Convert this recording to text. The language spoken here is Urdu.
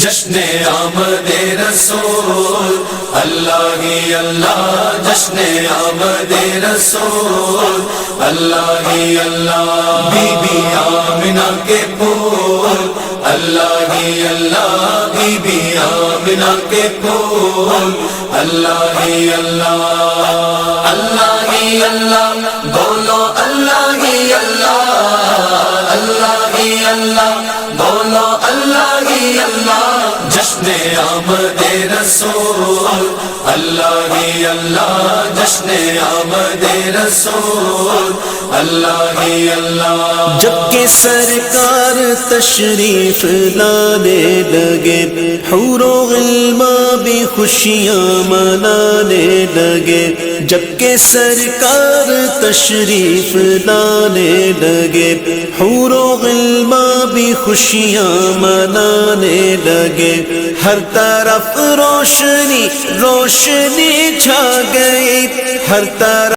جشن آمد رسول اللہ ہی اللہ، جشن آمد رسول اللہ ہی اللہ، بی بی آمنہ کے پھول اللہ ہی اللہ، بی بی آمنہ کے پھول اللہ ہی اللہ، اللہ ہی اللہ بولو اللہ ہی اللہ، اللہ ہی اللہ بولو اللہ ہی اللہ، جشن آمد رسول اللہ ہی اللہ، جشن آمد رسول اللہ ہی اللہ۔ جب کہ سرکار تشریف لانے لگے، حور و غلماں بھی خوشیاں منانے لگے، جب کہ سرکار تشریف لانے لگے، حور و غلماں بھی خوشیاں منانے لگے، ہر طرف روشنی روشنی چھا گئی، ہر طرف